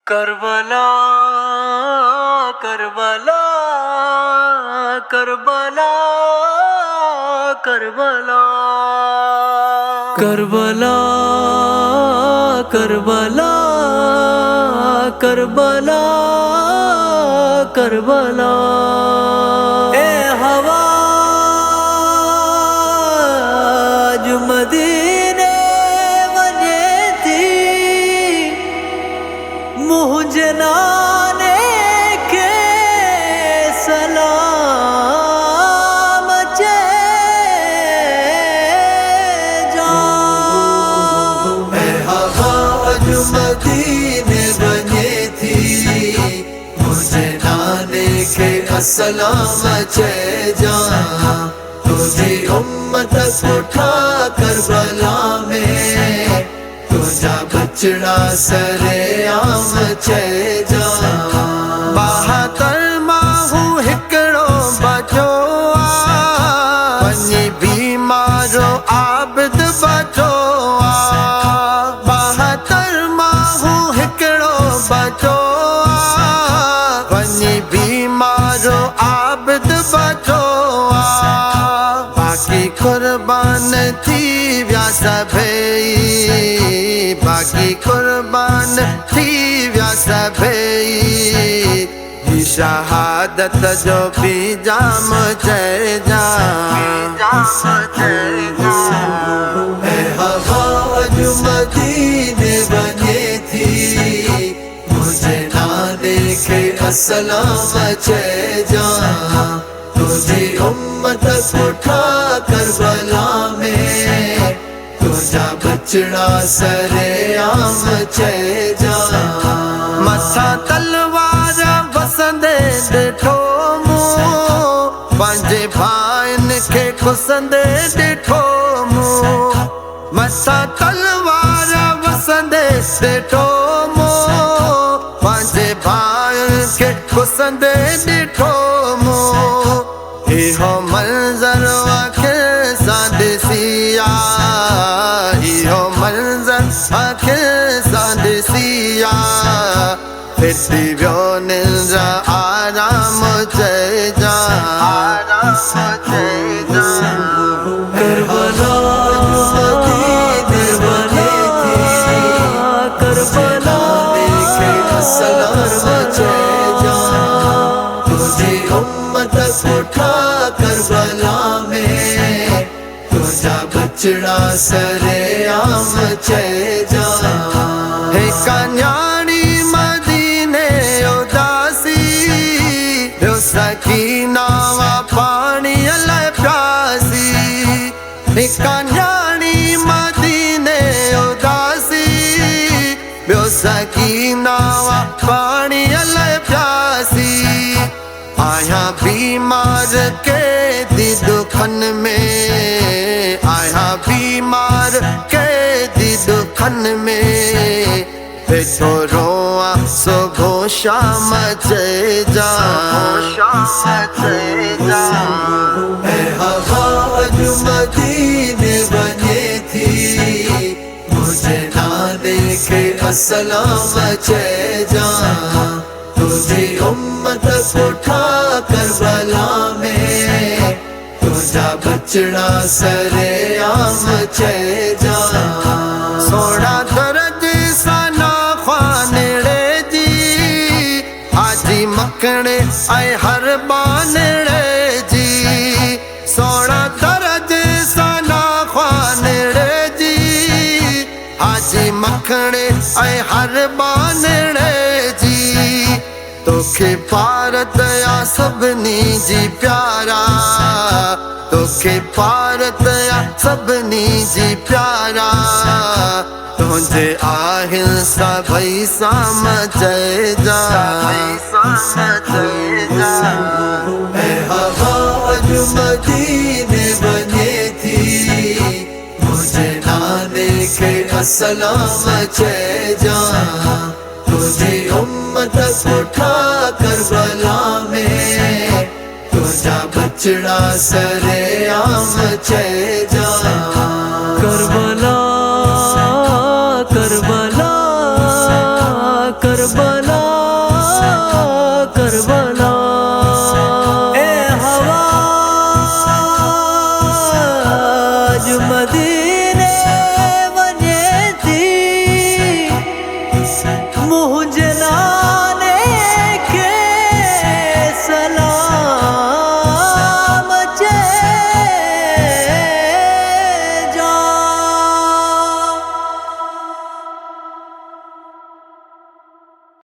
Karbala Karbala Karbala Karbala Karbala Karbala Karbala Karbala ए हवा जो मदीने वने थी मुझे नाने के सलाम चे जा ए हवा जो मदीने बने थी मुझे नाने के सलाम चे जा तुझी उम्मत उठा करबला में तुझा बचड़ा सरे आम चे जा बहादुर माहू हिकड़ो बचो वनी बीमारो आबिद बचो बहादुर माहू हिकड़ो बचो वनी बीमारो आबिद बचो बाकी कुर्बान थी व्या सभई बाकी कुर्बान थी व्या सभई शहादत जो भी जाम चढ़ जा ए हवा जो मदीने बने थी मुझे ना देखे सलाम चढ़ जा तुझी उम्मत उठा करबला में तुझा बचड़ा सरे आम चे जा मथा तलवार वसंदे ॾिठो मूं पंहिंजे भाइनि खे खुसंदे ॾिठो मूं मथा तलवार वसंदे ॾिठो मूं पंहिंजे भाइनि खे खुसंदे ॾिठो मूं इहो मंज़र आंखियुनि सां ॾिसी इहो मंज़र आंखियुनि सां ॾिसी फिटी वियो निंड आराम चइजा करबला करबला सलाम चइजा तुझी उम्मत उठा करबला में तुझा बचड़ा सरे आम चइजा हे कन्याणी मदीने उदासी ॿियो सकीना पाणी लाइ प्यासी हे कन्याणी मदीने उदासी ॿियो सकीना पाणी लाइ प्यासी आया बीमार के दी दुखन में आया बीमार के दी दुखन में बेठो रोआ सुबह शाम चइजा ए हवा जो मदीने बने थी मुझे ना देखे सलाम चइजा तुझी उम्मत उठा करबला में तुझा बचड़ा सरे आम चइजा सोना दर्द सना ख्वानड़े जी आजी मखणे ऐं हर बानड़े जी सोना दर्द सना ख्वानड़े जी आजी मखणे ऐं हर बानड़े जी तोखे पार दया सभिनी जी प्यारा तोखे पार दया सभिनी जी प्यारा तुंहिंजे आहिनि सभई साम चइजा ए हवा जो मदीने बने थी मुझे ना देखे सलाम चइजा तुझी उम्मत उठा करबला में तुझा बचड़ा सरे आम चइजा करबला करबला करबला मुझे ना